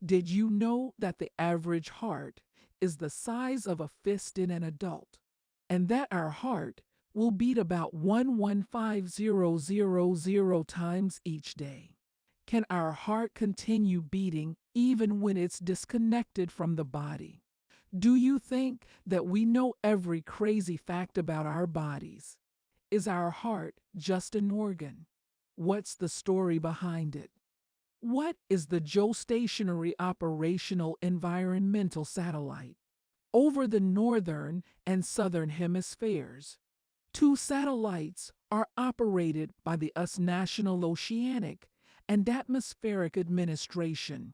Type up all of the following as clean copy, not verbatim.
Did you know that the average heart is the size of a fist in an adult? And that our heart will beat about 115,000 times each day? Can our heart continue beating even when it's disconnected from the body? Do you think that we know every crazy fact about our bodies? Is our heart just an organ? What's the story behind it? What is the geostationary operational environmental satellite? Over the northern and southern hemispheres, two satellites are operated by the US National Oceanic and Atmospheric Administration.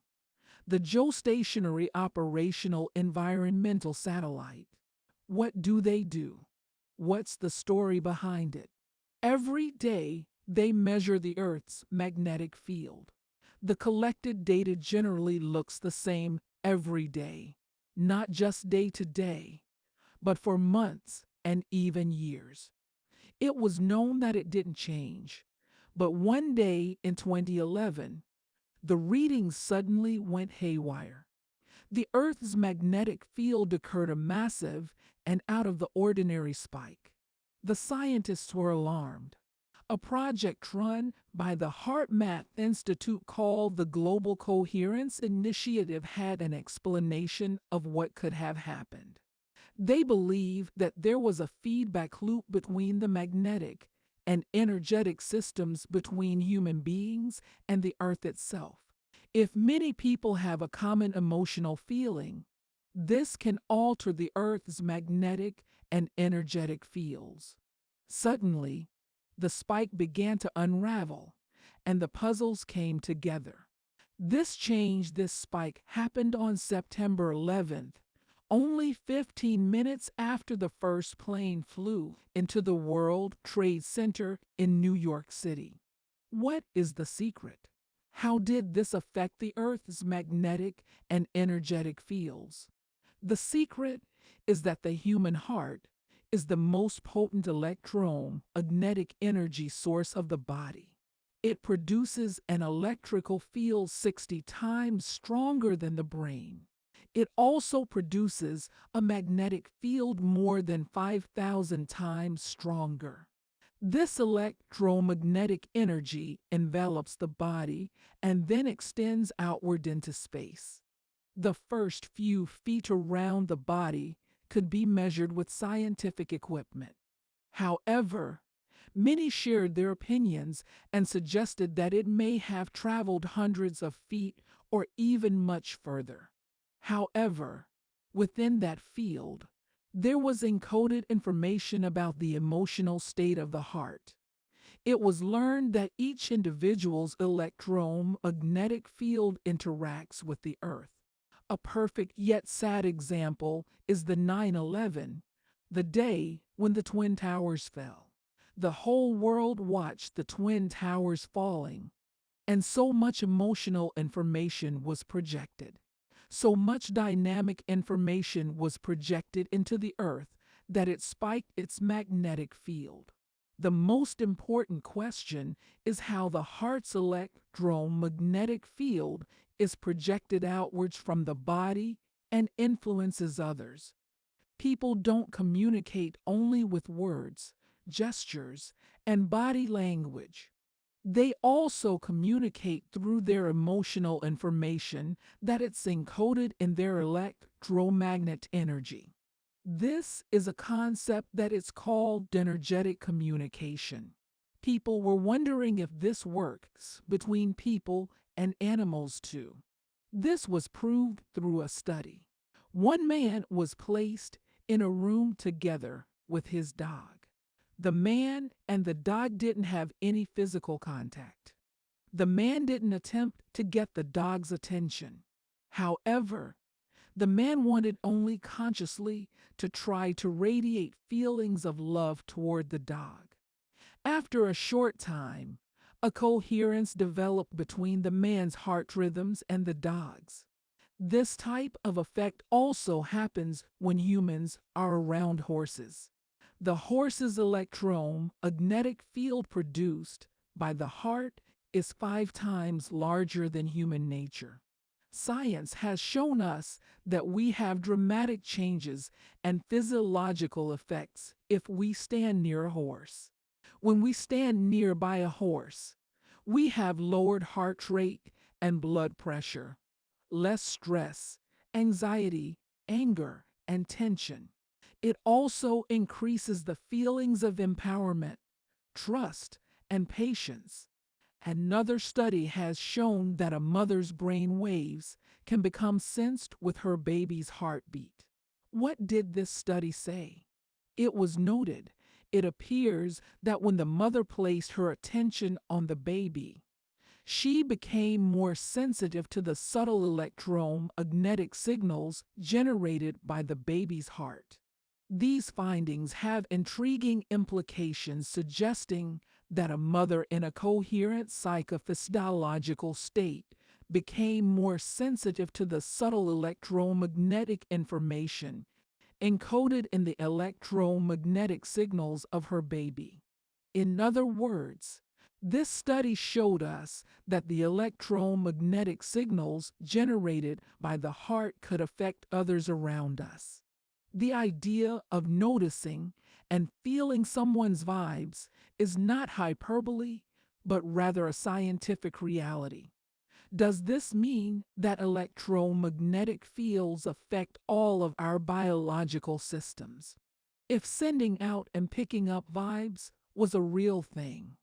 The geostationary operational environmental satellite. What do they do? What's the story behind it? Every day, they measure the Earth's magnetic field. The collected data generally looks the same every day, not just day to day, but for months and even years. It was known that it didn't change, but one day in 2011, the readings suddenly went haywire. The Earth's magnetic field occurred a massive and out of the ordinary spike. The scientists were alarmed. A project run by the HeartMath Institute called the Global Coherence Initiative had an explanation of what could have happened. They believe that there was a feedback loop between the magnetic and energetic systems between human beings and the Earth itself. If many people have a common emotional feeling, this can alter the Earth's magnetic and energetic fields. Suddenly, the spike began to unravel, and the puzzles came together. This spike happened on September 11th, only 15 minutes after the first plane flew into the World Trade Center in New York City. What is the secret? How did this affect the Earth's magnetic and energetic fields? The secret is that the human heart is the most potent electromagnetic energy source of the body. It produces an electrical field 60 times stronger than the brain. It also produces a magnetic field more than 5,000 times stronger. This electromagnetic energy envelops the body and then extends outward into space. The first few feet around the body could be measured with scientific equipment. However, many shared their opinions and suggested that it may have traveled hundreds of feet or even much further. However, within that field, there was encoded information about the emotional state of the heart. It was learned that each individual's electromagnetic field interacts with the Earth. A perfect yet sad example is the 9/11, the day when the Twin Towers fell. The whole world watched the Twin Towers falling, and so much emotional information was projected. So much dynamic information was projected into the Earth that it spiked its magnetic field. The most important question is how the heart's electromagnetic field is projected outwards from the body and influences others. People don't communicate only with words, gestures, and body language. They also communicate through their emotional information that it's encoded in their electromagnetic energy. This is a concept that is called energetic communication. People were wondering if this works between people and animals too. This was proved through a study. One man was placed in a room together with his dog. The man and the dog didn't have any physical contact. The man didn't attempt to get the dog's attention. However, the man wanted only consciously to try to radiate feelings of love toward the dog. After a short time, a coherence developed between the man's heart rhythms and the dog's. This type of effect also happens when humans are around horses. The horse's electromagnetic field produced by the heart is 5 times larger than human nature. Science has shown us that we have dramatic changes and physiological effects if we stand near a horse. When we stand nearby a horse, we have lowered heart rate and blood pressure, less stress, anxiety, anger, and tension. It also increases the feelings of empowerment, trust, and patience. Another study has shown that a mother's brain waves can become sensed with her baby's heartbeat. What did this study say? It was noted, it appears that when the mother placed her attention on the baby, she became more sensitive to the subtle electromagnetic signals generated by the baby's heart. These findings have intriguing implications suggesting that a mother in a coherent psychophysiological state became more sensitive to the subtle electromagnetic information encoded in the electromagnetic signals of her baby. In other words, this study showed us that the electromagnetic signals generated by the heart could affect others around us. The idea of noticing and feeling someone's vibes is not hyperbole, but rather a scientific reality. Does this mean that electromagnetic fields affect all of our biological systems? If sending out and picking up vibes was a real thing,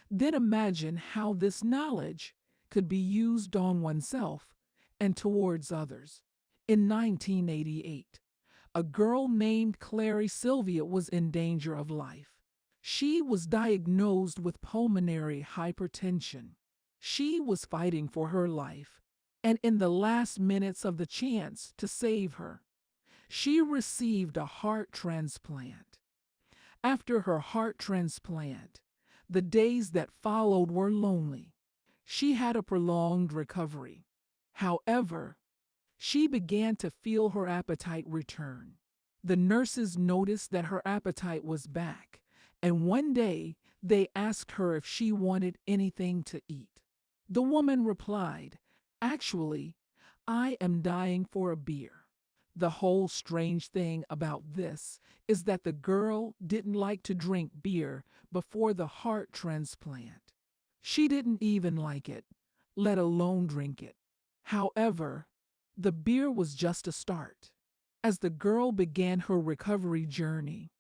then imagine how this knowledge could be used on oneself and towards others. In 1988, a girl named Clary Sylvia was in danger of life. She was diagnosed with pulmonary hypertension. She was fighting for her life, and in the last minutes of the chance to save her, she received a heart transplant. After her heart transplant, the days that followed were lonely. She had a prolonged recovery. However, she began to feel her appetite return. The nurses noticed that her appetite was back, and one day they asked her if she wanted anything to eat. The woman replied, "Actually, I am dying for a beer." The whole strange thing about this is that the girl didn't like to drink beer before the heart transplant. She didn't even like it, let alone drink it. However, the beer was just a start. As the girl began her recovery journey,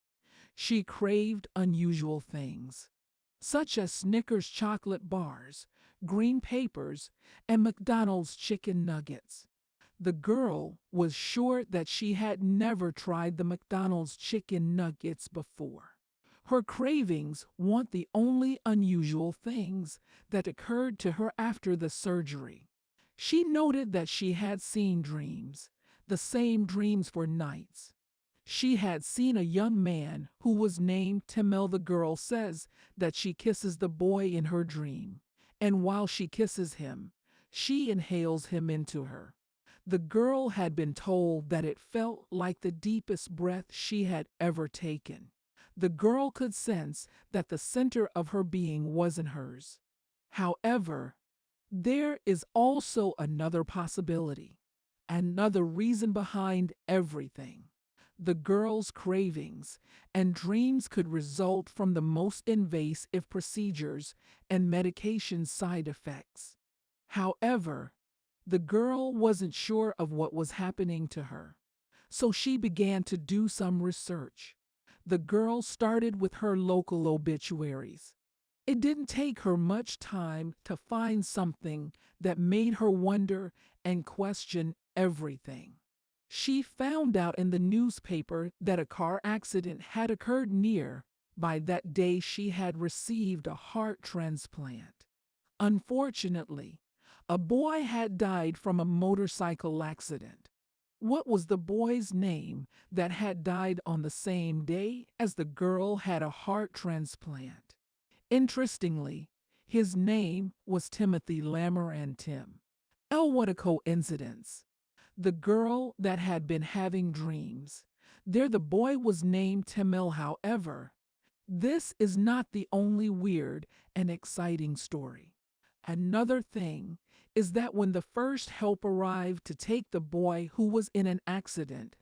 she craved unusual things, such as Snickers chocolate bars, green papers, and McDonald's chicken nuggets. The girl was sure that she had never tried the McDonald's chicken nuggets before. Her cravings weren't the only unusual things that occurred to her after the surgery. She noted that she had seen dreams, the same dreams for nights. She had seen a young man who was named Timel. The girl says that she kisses the boy in her dream, and while she kisses him, she inhales him into her. The girl had been told that it felt like the deepest breath she had ever taken. The girl could sense that the center of her being wasn't hers. However, there is also another possibility, another reason behind everything. The girl's cravings and dreams could result from the most invasive procedures and medication side effects. However, the girl wasn't sure of what was happening to her, so she began to do some research. The girl started with her local obituaries. It didn't take her much time to find something that made her wonder and question everything. She found out in the newspaper that a car accident had occurred near by that day she had received a heart transplant. Unfortunately, a boy had died from a motorcycle accident. What was the boy's name that had died on the same day as the girl had a heart transplant? Interestingly, his name was Timothy Lammer and Tim. Oh, what a coincidence. The girl that had been having dreams, there the boy was named Timel. However, this is not the only weird and exciting story. Another thing is that when the first help arrived to take the boy who was in an accident,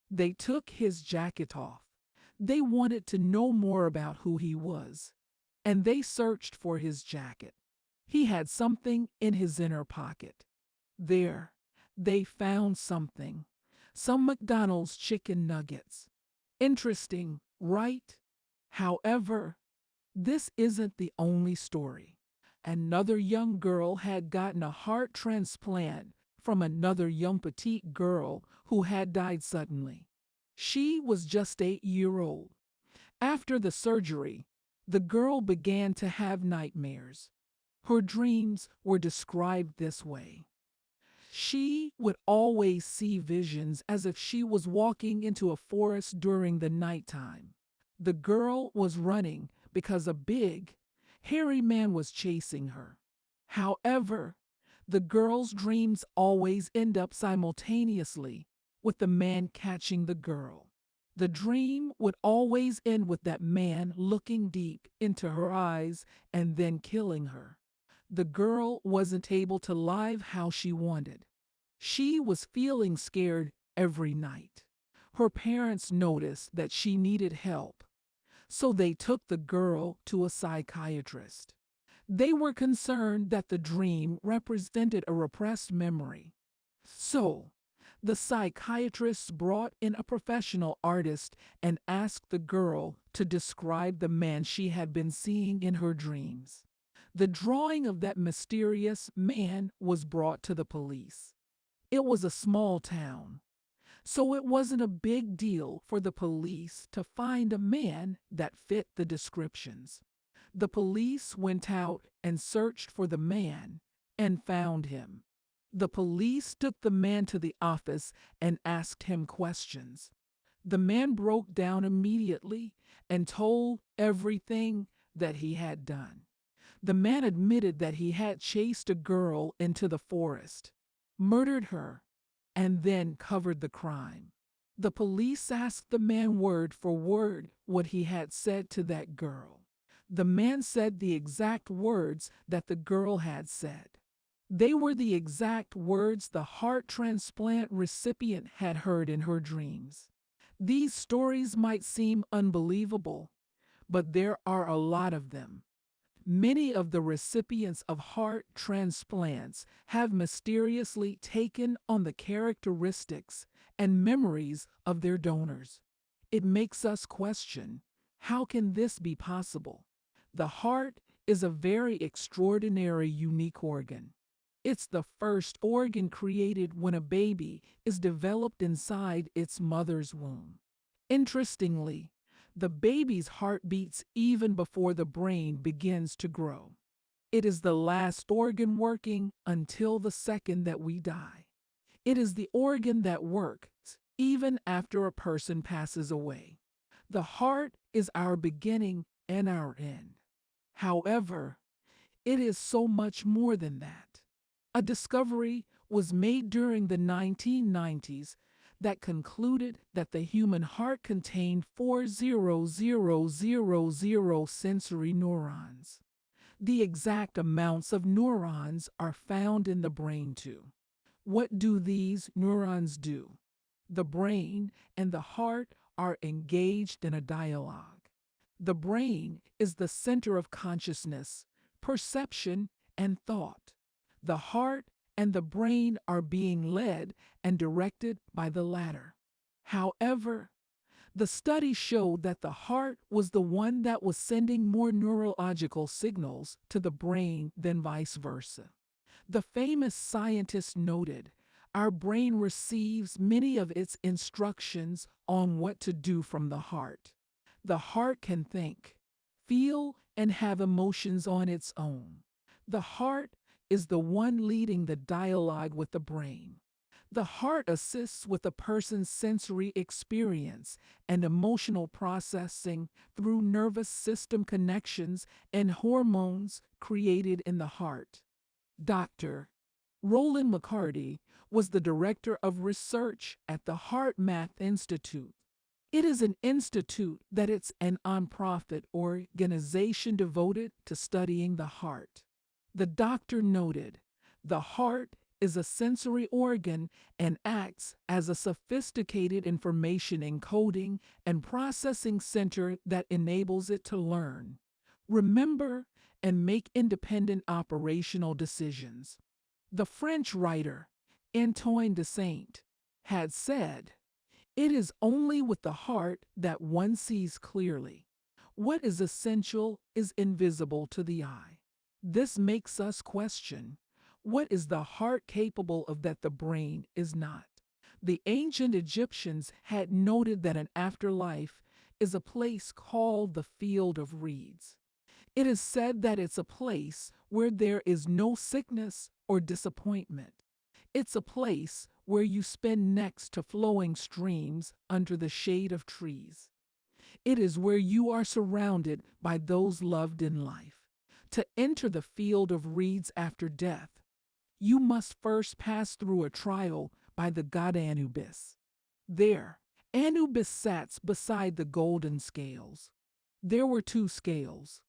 they took his jacket off. They wanted to know more about who he was, and they searched for his jacket. He had something in his inner pocket. There, they found something. Some McDonald's chicken nuggets. Interesting, right? However, this isn't the only story. Another young girl had gotten a heart transplant from another young petite girl who had died suddenly. She was just 8 years old. After the surgery, the girl began to have nightmares. Her dreams were described this way. She would always see visions as if she was walking into a forest during the nighttime. The girl was running because a big, hairy man was chasing her. However, the girl's dreams always end up simultaneously with the man catching the girl. The dream would always end with that man looking deep into her eyes and then killing her. The girl wasn't able to live how she wanted. She was feeling scared every night. Her parents noticed that she needed help, so they took the girl to a psychiatrist. They were concerned that the dream represented a repressed memory. So, the psychiatrists brought in a professional artist and asked the girl to describe the man she had been seeing in her dreams. The drawing of that mysterious man was brought to the police. It was a small town, so it wasn't a big deal for the police to find a man that fit the descriptions. The police went out and searched for the man and found him. The police took the man to the office and asked him questions. The man broke down immediately and told everything that he had done. The man admitted that he had chased a girl into the forest, murdered her, and then covered the crime. The police asked the man word for word what he had said to that girl. The man said the exact words that the girl had said. They were the exact words the heart transplant recipient had heard in her dreams. These stories might seem unbelievable, but there are a lot of them. Many of the recipients of heart transplants have mysteriously taken on the characteristics and memories of their donors. It makes us question, how can this be possible? The heart is a very extraordinary, unique organ. It's the first organ created when a baby is developed inside its mother's womb. Interestingly, the baby's heart beats even before the brain begins to grow. It is the last organ working until the second that we die. It is the organ that works even after a person passes away. The heart is our beginning and our end. However, it is so much more than that. A discovery was made during the 1990s that concluded that the human heart contained 4,000 sensory neurons. The exact amounts of neurons are found in the brain too. What do these neurons do? The brain and the heart are engaged in a dialogue. The brain is the center of consciousness, perception, and thought. The heart and the brain are being led and directed by the latter. However, the study showed that the heart was the one that was sending more neurological signals to the brain than vice versa. The famous scientist noted, our brain receives many of its instructions on what to do from the heart. The heart can think, feel, and have emotions on its own. The heart is the one leading the dialogue with the brain. The heart assists with a person's sensory experience and emotional processing through nervous system connections and hormones created in the heart. Dr. Roland McCarty was the director of research at the Heart Math Institute. It is an institute that is an nonprofit organization devoted to studying the heart. The doctor noted, The heart is a sensory organ and acts as a sophisticated information encoding and processing center that enables it to learn, remember, and make independent operational decisions. The French writer Antoine de Saint had said, "It is only with the heart that one sees clearly. What is essential is invisible to the eye." This makes us question, what is the heart capable of that the brain is not? The ancient Egyptians had noted that an afterlife is a place called the field of reeds. It is said that it's a place where there is no sickness or disappointment. It's a place where you spend next to flowing streams under the shade of trees. It is where you are surrounded by those loved in life. To enter the field of reeds after death, you must first pass through a trial by the god Anubis. There, Anubis sat beside the golden scales. There were two scales.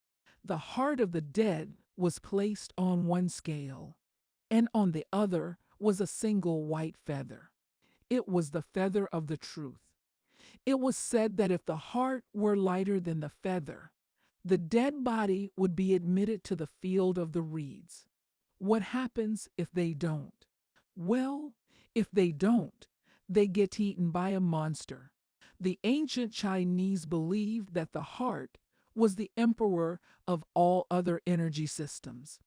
The heart of the dead was placed on one scale, and on the other was a single white feather. It was the feather of the truth. It was said that if the heart were lighter than the feather, the dead body would be admitted to the field of the reeds. What happens if they don't? Well, if they don't, they get eaten by a monster. The ancient Chinese believed that the heart was the emperor of all other energy systems.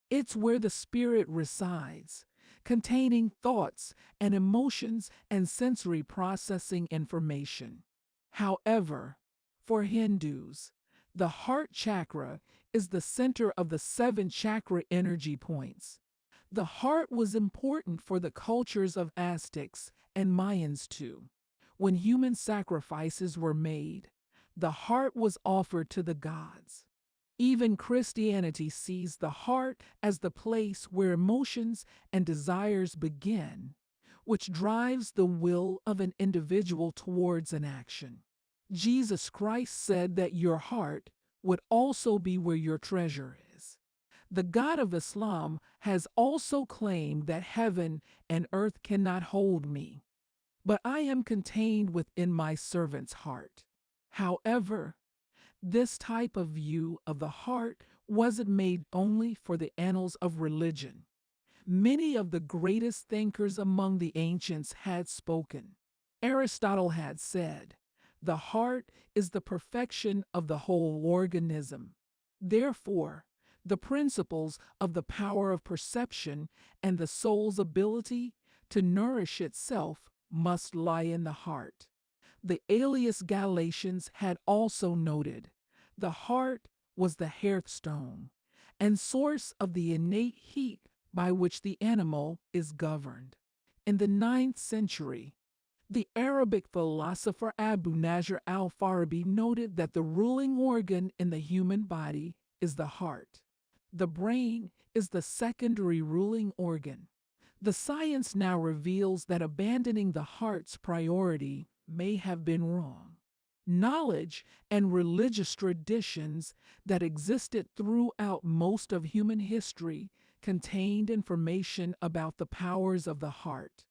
It's where the spirit resides, containing thoughts and emotions and sensory processing information. However, for Hindus, the heart chakra is the center of the 7 chakra energy points. The heart was important for the cultures of Aztecs and Mayans too. When human sacrifices were made, the heart was offered to the gods. Even Christianity sees the heart as the place where emotions and desires begin, which drives the will of an individual towards an action. Jesus Christ said that your heart would also be where your treasure is. The God of Islam has also claimed that heaven and earth cannot hold me, but I am contained within my servant's heart. However, this type of view of the heart wasn't made only for the annals of religion. Many of the greatest thinkers among the ancients had spoken. Aristotle had said, "The heart is the perfection of the whole organism." Therefore, the principles of the power of perception and the soul's ability to nourish itself must lie in the heart. The Aelius Galatians had also noted, the heart was the hearthstone and source of the innate heat by which the animal is governed. In the 9th century, the Arabic philosopher Abu Nasr al-Farabi noted that the ruling organ in the human body is the heart. The brain is the secondary ruling organ. The science now reveals that abandoning the heart's priority may have been wrong. Knowledge and religious traditions that existed throughout most of human history contained information about the powers of the heart.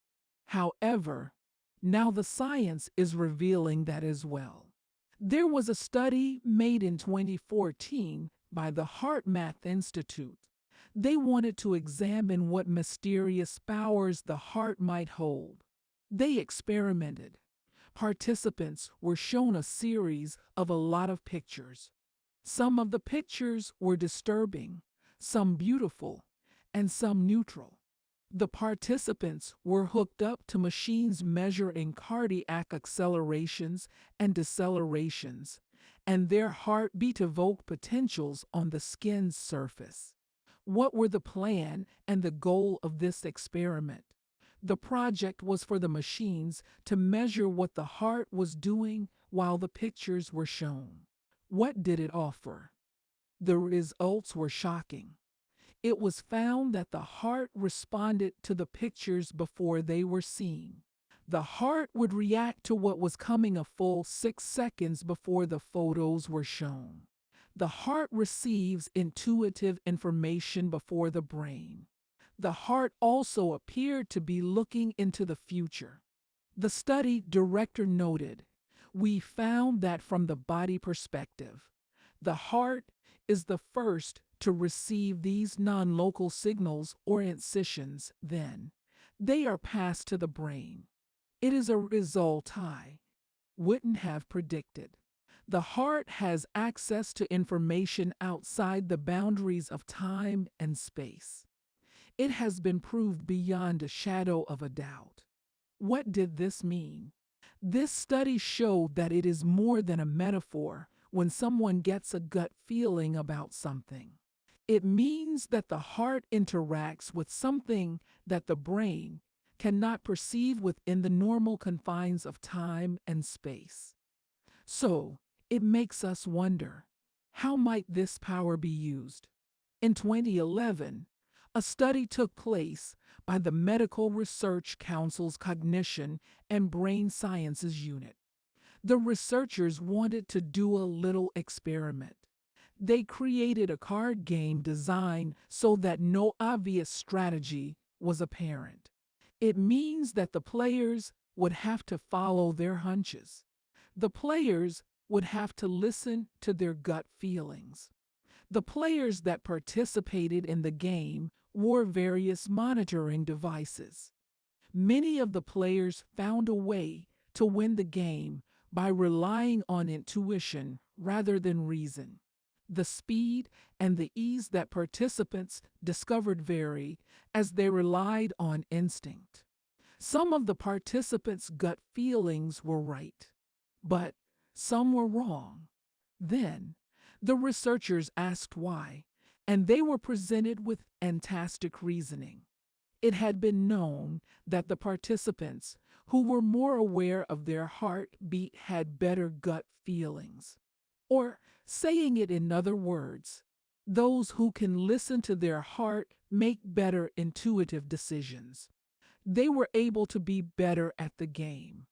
However, now the science is revealing that as well. There was a study made in 2014 by the Heart Math Institute. They wanted to examine what mysterious powers the heart might hold. They experimented. Participants were shown a series of a lot of pictures. Some of the pictures were disturbing, some beautiful, and some neutral. The participants were hooked up to machines measuring cardiac accelerations and decelerations, and their heartbeat evoked potentials on the skin's surface. What were the plan and the goal of this experiment? The project was for the machines to measure what the heart was doing while the pictures were shown. What did it offer? The results were shocking. It was found that the heart responded to the pictures before they were seen. The heart would react to what was coming a full 6 seconds before the photos were shown. The heart receives intuitive information before the brain. The heart also appeared to be looking into the future. The study director noted, "We found that from the body perspective, the heart is the first to receive these non-local signals or incisions, then they are passed to the brain. It is a result I wouldn't have predicted. The heart has access to information outside the boundaries of time and space. It has been proved beyond a shadow of a doubt." What did this mean? This study showed that it is more than a metaphor when someone gets a gut feeling about something. It means that the heart interacts with something that the brain cannot perceive within the normal confines of time and space. So, it makes us wonder, how might this power be used? In 2011, a study took place by the Medical Research Council's Cognition and Brain Sciences Unit. The researchers wanted to do a little experiment. They created a card game designed so that no obvious strategy was apparent. It means that the players would have to follow their hunches. The players would have to listen to their gut feelings. The players that participated in the game wore various monitoring devices. Many of the players found a way to win the game by relying on intuition rather than reason. The speed and the ease that participants discovered varied as they relied on instinct. Some of the participants' gut feelings were right, but some were wrong. Then, the researchers asked why, and they were presented with fantastic reasoning. It had been known that the participants who were more aware of their heartbeat had better gut feelings. Or, saying it in other words, those who can listen to their heart make better intuitive decisions. They were able to be better at the game.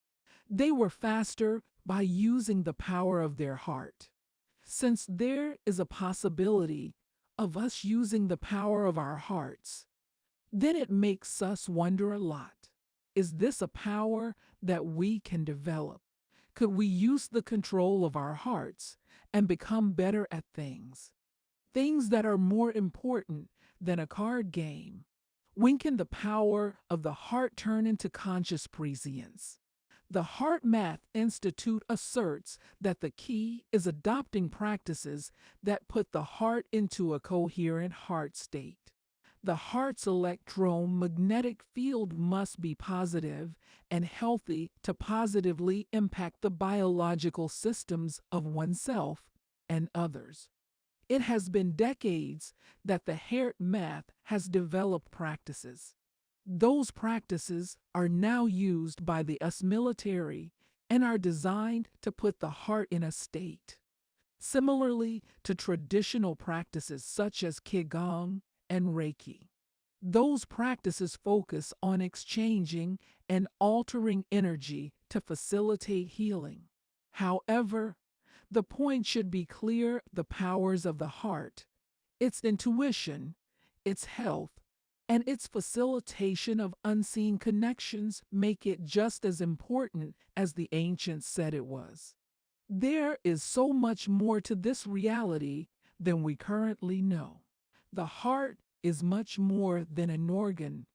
They were faster by using the power of their heart. Since there is a possibility of us using the power of our hearts, then it makes us wonder a lot. Is this a power that we can develop? Could we use the control of our hearts and become better at things? Things that are more important than a card game. When can the power of the heart turn into conscious prescience? The Heart Math Institute asserts that the key is adopting practices that put the heart into a coherent heart state. The heart's electromagnetic field must be positive and healthy to positively impact the biological systems of oneself and others. It has been decades that the Heart Math has developed practices. Those practices are now used by the US military and are designed to put the heart in a state. Similarly to traditional practices such as Qigong and Reiki. Those practices focus on exchanging and altering energy to facilitate healing. However, the point should be clear: the powers of the heart, its intuition, its health, and its facilitation of unseen connections make it just as important as the ancients said it was. There is so much more to this reality than we currently know. The heart is much more than an organ